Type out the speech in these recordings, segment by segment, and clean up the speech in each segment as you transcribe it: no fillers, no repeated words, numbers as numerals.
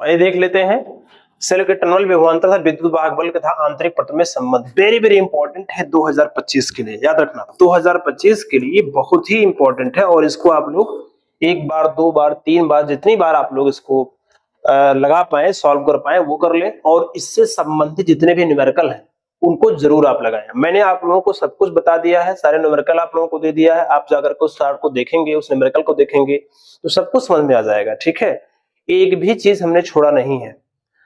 ये देख लेते हैं, सेल के टर्मिनल विभवांतर तथा विद्युत वाहक बल तथा आंतरिक पृष्ठ में संबंध। वेरी वेरी इंपॉर्टेंट है 2025 के लिए, याद रखना 2025 के लिए बहुत ही इंपॉर्टेंट है। और इसको आप लोग एक बार, दो बार, तीन बार, जितनी बार आप लोग इसको लगा पाए, सॉल्व कर पाए वो कर ले। और इससे संबंधित जितने भी न्यूमेरिकल हैं उनको जरूर आप लगाएं। मैंने आप लोगों को सब कुछ बता दिया है, सारे न्यूमेरिकल आप लोगों को दे दिया है। आप जाकर के उस चार्ट को देखेंगे, उस न्यूमेरिकल को देखेंगे तो सब कुछ समझ में आ जाएगा। ठीक है, एक भी चीज हमने छोड़ा नहीं है।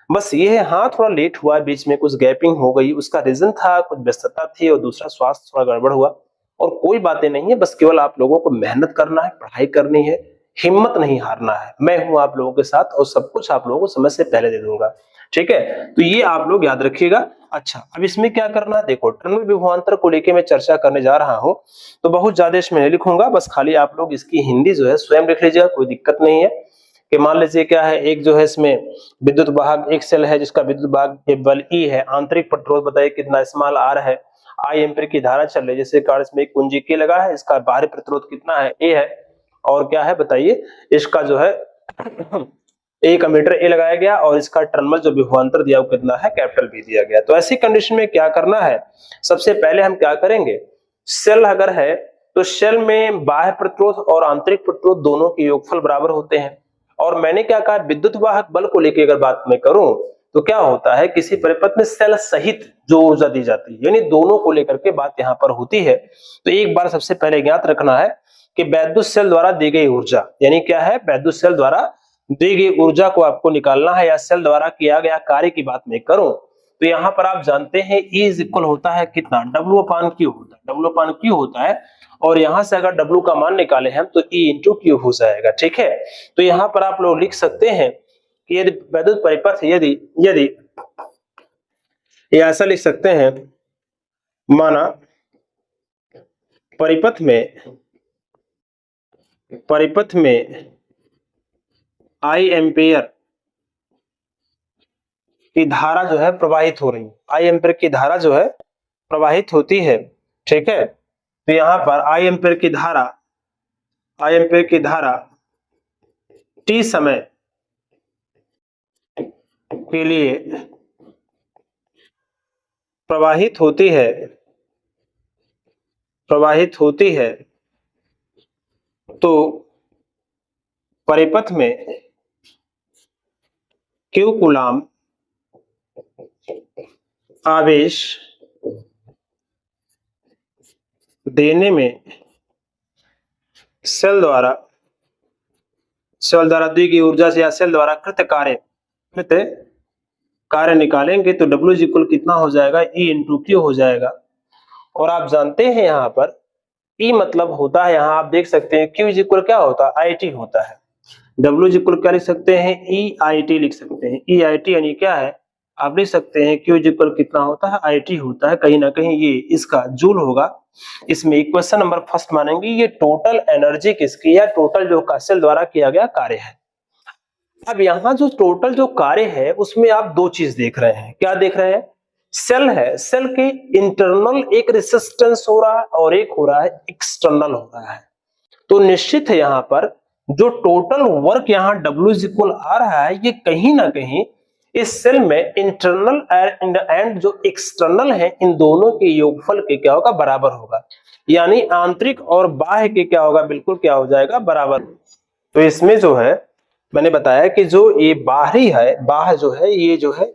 बस ये है, हाँ थोड़ा लेट हुआ, बीच में कुछ गैपिंग हो गई, उसका रीजन था कुछ व्यस्तता थी और दूसरा स्वास्थ्य थोड़ा गड़बड़ हुआ। और कोई बातें नहीं है, बस केवल आप लोगों को मेहनत करना है, पढ़ाई करनी है, हिम्मत नहीं हारना है। मैं हूं आप लोगों के साथ और सब कुछ आप लोगों को समय से पहले दे दूंगा। ठीक है, तो ये आप लोग याद रखिएगा। अच्छा, अब इसमें क्या करना है, देखो टर्मिनल विभवांतर को लेकर मैं चर्चा करने जा रहा हूं, तो बहुत ज्यादा इसमें नहीं लिखूंगा, बस खाली आप लोग इसकी हिंदी जो है स्वयं लिख लीजिएगा, कोई दिक्कत नहीं है। कि मान लीजिए क्या है, एक जो है इसमें विद्युत वाहक, एक सेल है जिसका विद्युत वाहक बल E है, आंतरिक प्रतिरोध बताइए कितना, स्मॉल r है, I एम्पीयर की धारा चल रही है, जैसे कार इसमें एक कुंजी K लगा है, इसका बाहरी प्रतिरोध कितना है, A है। और क्या है बताइए, इसका जो है 1 अमीटर A लगाया गया और इसका टर्मिनल जो विभवांतर दिया वो कितना है, कैपिटल B दिया गया। तो ऐसी कंडीशन में क्या करना है, सबसे पहले हम क्या करेंगे, सेल अगर है तो सेल में बाह्य प्रतिरोध और आंतरिक प्रतिरोध दोनों के योगफल बराबर होते हैं। और मैंने क्या कहा, विद्युत वाहक बल को लेकर अगर बात मैं करूं तो क्या होता है, किसी परिपथ में सेल सहित जो ऊर्जा दी जाती है, यानी दोनों को लेकर के बात यहां पर होती है। तो एक बार सबसे पहले ज्ञात रखना है कि वैद्युत सेल द्वारा दी गई ऊर्जा, यानी क्या है, वैद्युत सेल द्वारा दी गई ऊर्जा को आपको निकालना है, या सेल द्वारा किया गया कार्य की बात मैं करूं तो यहां पर आप जानते हैं E इज इक्वल होता है कितना, W अपान Q होता है, W अपान Q होता है। और यहां से अगर W का मान निकाले हम तो E इंटू Q हो जाएगा। ठीक है, तो यहां पर आप लोग लिख सकते हैं कि यदि वैद्युत परिपथ, यदि यदि ये ऐसा लिख सकते हैं, माना परिपथ में I एम्पियर की धारा जो है प्रवाहित हो रही है, I एम्पियर की धारा जो है प्रवाहित होती है। ठीक है, तो यहां पर I एम्पियर की धारा T समय के लिए प्रवाहित होती है तो परिपथ में Q कूलाम आवेश देने में सेल द्वारा दी गई ऊर्जा से या सेल द्वारा कृत कार्य निकालेंगे तो W इक्वल कितना हो जाएगा, E इंटू Q हो जाएगा। और आप जानते हैं यहाँ पर E मतलब होता है, यहाँ आप देख सकते हैं Q इक्वल क्या होता है, IT होता है। W इक्वल क्या लिख सकते हैं, EIT लिख सकते हैं। EIT यानी क्या है, आप लिख सकते हैं Q इक्वल कितना होता है, IT होता है। कहीं ना कहीं ये इसका जूल होगा। इसमें क्वेश्चन नंबर फर्स्ट मानेंगे, ये टोटल एनर्जी किसकी या टोटल जो सेल द्वारा किया गया कार्य है। अब यहाँ जो टोटल जो कार्य है उसमें आप दो चीज देख रहे हैं, क्या देख रहे हैं, सेल है, सेल के इंटरनल एक रेसिस्टेंस हो रहा है और एक हो रहा है एक्सटर्नल हो रहा है। तो निश्चित है यहाँ पर जो टोटल वर्क यहाँ W इक्वल आ रहा है, ये कहीं ना कहीं इस सेल में इंटरनल एंड जो एक्सटर्नल है इन दोनों के योगफल के क्या होगा, बराबर होगा। यानी आंतरिक और बाह्य के क्या होगा, बिल्कुल क्या हो जाएगा, बराबर। तो इसमें जो है मैंने बताया कि जो ये बाहरी है, बाह्य जो है, ये जो है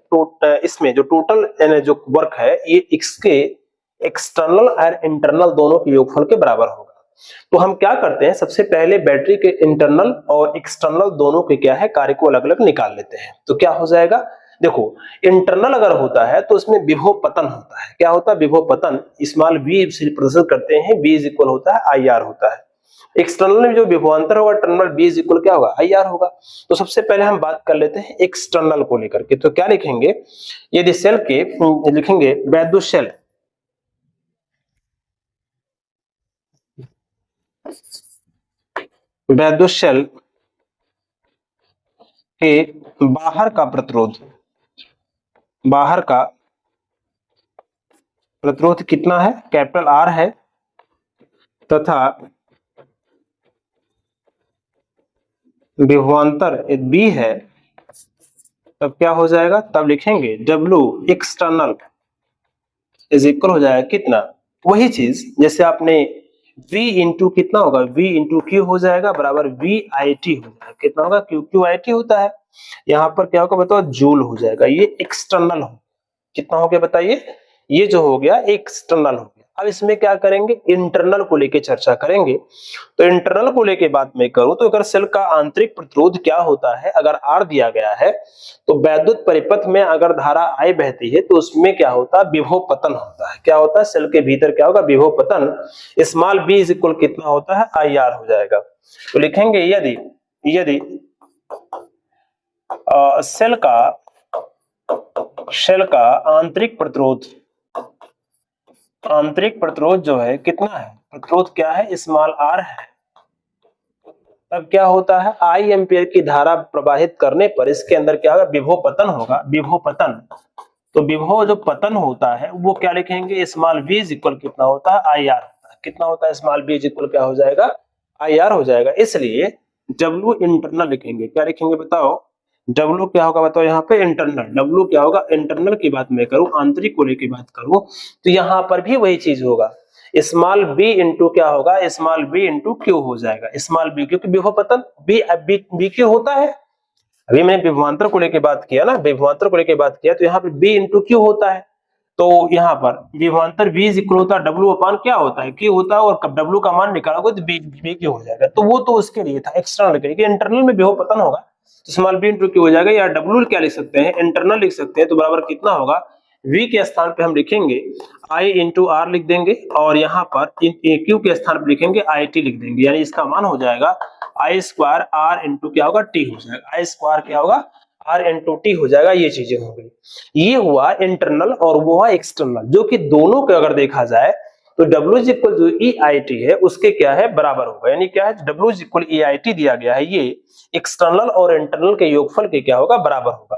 इसमें जो टोटल जो वर्क है ये इसके एक्सटर्नल और इंटरनल दोनों के योगफल के बराबर होगा। तो हम क्या करते हैं, सबसे पहले बैटरी के इंटरनल और एक्सटर्नल दोनों के क्या है, कार्य को अलग अलग निकाल लेते हैं। तो क्या हो जाएगा, देखो इंटरनल अगर होता है तो उसमें विभव पतन होता है। क्या होता है, विभव पतन, स्मॉल v से प्रदर्शित करते हैं, v इज इक्वल होता है IR होता है। एक्सटर्नल में जो विभवांतर होगा टर्मिनल B इज इक्वल क्या होगा, IR होगा। तो सबसे पहले हम बात कर लेते हैं एक्सटर्नल को लेकर के। तो क्या लिखेंगे, यदि सेल के लिखेंगे वैद्युत सेल के बाहर का प्रतिरोध कितना है, कैपिटल R है, तथा विभवांतर B है, तब क्या हो जाएगा, तब लिखेंगे W एक्सटर्नल इज इक्वल हो जाएगा कितना, वही चीज जैसे आपने V इंटू कितना होगा, V इंटू क्यू हो जाएगा बराबर VIT हो जाएगा, कितना होगा, QQIT होता है। यहाँ पर क्या होगा बताओ, जूल हो जाएगा। ये एक्सटर्नल हो, कितना हो गया बताइए, ये जो हो गया एक्सटर्नल हो गया। अब इसमें क्या करेंगे, इंटरनल को लेके चर्चा करेंगे। तो इंटरनल को लेके बात मैं करूं तो अगर सेल का आंतरिक प्रतिरोध क्या होता है, अगर R दिया गया है तो वैद्युत परिपथ में अगर धारा I बहती है तो उसमें क्या होता है, विभव पतन होता है। क्या होता है, सेल के भीतर क्या होगा, विभव पतन। स्मॉल b इज इक्वल कितना होता है, IR हो जाएगा। तो लिखेंगे यदि सेल का आंतरिक प्रतिरोध जो है कितना है, प्रतिरोध क्या है, स्मॉल r है, तब क्या होता है, I एम्पियर की धारा प्रवाहित करने पर इसके अंदर क्या होगा, विभव पतन होगा, विभव पतन। तो विभव जो पतन होता है वो क्या लिखेंगे, स्मॉल v इज इक्वल कितना होता है, IR होता है। कितना होता है, स्मॉल v इज इक्वल क्या हो जाएगा, IR हो जाएगा। इसलिए W इंटरनल लिखेंगे, क्या लिखेंगे बताओ, W क्या होगा बताओ, यहाँ पे इंटरनल, W क्या होगा, इंटरनल की बात मैं करूं, आंतरिक को लेकर बात करूं तो यहाँ पर भी वही चीज होगा, स्मॉल b इंटू क्या होगा, स्मॉल b इंटू क्यू हो जाएगा। स्मॉल b क्योंकि विभव पतन b क्यू होता है, अभी मैंने विभवांतर को लेकर बात किया ना, विभवांतर को लेकर बात किया तो यहाँ पे b इंटू क्यू होता है। तो यहाँ पर विभवांतर v इज इक्वल होता है W अपान क्या होता है, क्यू होता है, और कब W का मान निकालोगे तो b क्यू हो जाएगा। तो वो तो उसके लिए था, एक्सटर्नल के लिए, इंटरनल में विभव पतन होगा तो स्मॉल b इंटू क्यू हो जाएगा, या W क्या लिख सकते हैं, इंटरनल लिख सकते हैं। तो बराबर कितना होगा, v के स्थान पे हम लिखेंगे I इंटू आर लिख देंगे, और यहाँ पर क्यू के स्थान पर लिखेंगे IT लिख देंगे, यानी इसका मान हो जाएगा I स्क्वायर R इंटू क्या होगा, T हो जाएगा। I स्क्वायर क्या होगा, R इंटू T हो जाएगा। ये चीजें हो गई, ये हुआ इंटरनल और वो हुआ एक्सटर्नल, जो कि दोनों को अगर देखा जाए तो W इज इक्वल जो EIT है उसके क्या है, बराबर होगा। यानी क्या है, W इज इक्वल EIT दिया गया है, ये एक्सटर्नल और इंटरनल के योगफल के क्या होगा, बराबर होगा।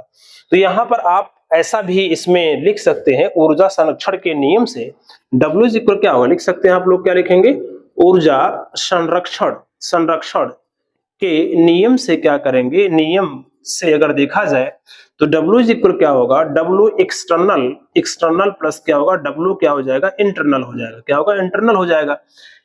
तो यहाँ पर आप ऐसा भी इसमें लिख सकते हैं, ऊर्जा संरक्षण के नियम से W इज इक्वल क्या होगा, लिख सकते हैं आप लोग, क्या लिखेंगे, ऊर्जा संरक्षण के नियम से क्या करेंगे, नियम से अगर देखा जाए तो W इज इक्वल क्या होगा, W एक्सटर्नल प्लस क्या होगा, W क्या हो जाएगा, इंटरनल हो जाएगा। क्या होगा, इंटरनल हो जाएगा।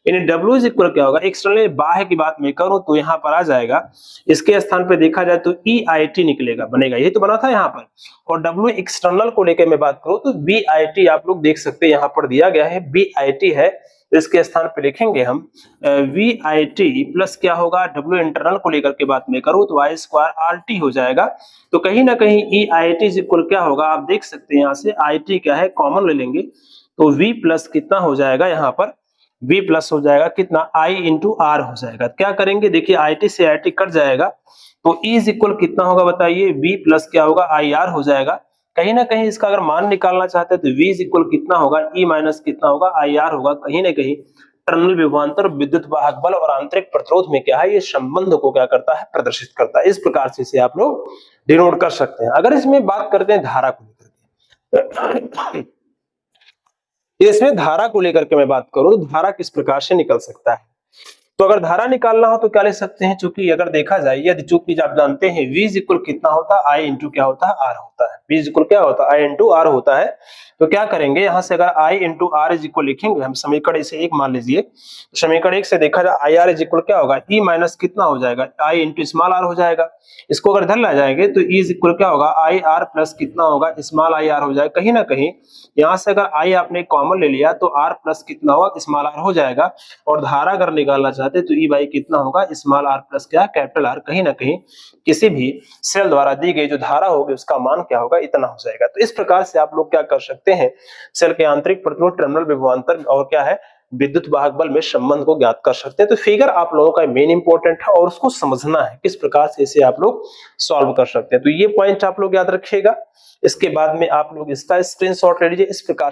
यानी W इज इक्वल क्या होगा, एक्सटर्नल बाह्य की बात मैं करूं तो यहाँ पर आ जाएगा, इसके स्थान पे देखा जाए तो EIT निकलेगा, बनेगा, यही तो बना था यहाँ पर। और W एक्सटर्नल को लेकर मैं बात करूं तो VIT आप लोग देख सकते हैं, यहाँ पर दिया गया है VIT है, इसके स्थान पे लिखेंगे हम VIT प्लस क्या होगा, W इंटरनल को लेकर के बात मैं करूं तो I स्क्वायर RT हो जाएगा। तो कहीं ना कहीं EIT इज इक्वल क्या होगा, आप देख सकते हैं यहाँ से IT क्या है, कॉमन ले लेंगे तो V प्लस कितना हो जाएगा, यहाँ पर V प्लस हो जाएगा कितना, I इंटू R हो जाएगा। क्या करेंगे, देखिए IT से IT कट जाएगा तो E इज इक्वल कितना होगा बताइए, V प्लस क्या होगा, IR हो जाएगा। कहीं ना कहीं इसका अगर मान निकालना चाहते हैं तो V इज इक्वल कितना होगा, E माइनस कितना होगा, IR होगा। कहीं ना कहीं टर्मिनल विभवांतर, विद्युत वाहक बल और आंतरिक प्रतिरोध में क्या है, ये संबंध को क्या करता है, प्रदर्शित करता है। इस प्रकार से इसे आप लोग डिनोट कर सकते हैं। अगर इसमें बात करते हैं धारा को लेकर के, इसमें धारा को लेकर के मैं बात करूं तो धारा किस प्रकार से निकल सकता है, तो अगर धारा निकालना हो तो क्या ले सकते हैं, चूंकि अगर देखा जाए, यदि चूंकि आप जानते हैं V इज इक्वल कितना होता है, I इंटू क्या होता है, R होता है। V इज इक्वल क्या होता है, I इंटू R होता है। तो क्या करेंगे, यहां से अगर I into R is equal लिखेंगे हम, समीकरण इसे 1 मान लीजिए, तो समीकरण 1 से देखा जाए IR इज इक्वल क्या होगा, E माइनस कितना हो जाएगा, I इंटू स्मॉल r हो जाएगा। इसको अगर इधर ला जाएंगे तो E इज इक्वल क्या होगा, IR प्लस कितना होगा, स्मॉल IR हो जाएगा। कहीं ना कहीं यहाँ से अगर I आपने कॉमन ले लिया तो R प्लस कितना होगा, स्मॉल r हो जाएगा। और धारा अगर निकालना चाहते तो E बाई कितना होगा, स्मॉल r प्लस क्या, कैपिटल R। कहीं ना कहीं किसी भी सेल द्वारा दी गई जो धारा होगी उसका मान क्या होगा, इतना हो जाएगा। तो इस प्रकार से आप लोग क्या कर सकते हैं, सेल के आंतरिक प्रतिरोध, टर्मिनल विभवांतर और क्या है, विद्युत वाहक बल में संबंध को ज्ञात कर सकते हैं। तो फिगर आप लोगों का मेन इंपॉर्टेंट है और उसको समझना है किस प्रकार से इसे आप लोग सॉल्व कर सकते हैं। तो ये पॉइंट आप लोग याद रखिएगा। इसके बाद में आप लोग इसका स्क्रीनशॉट ले लीजिए। इस प्रकार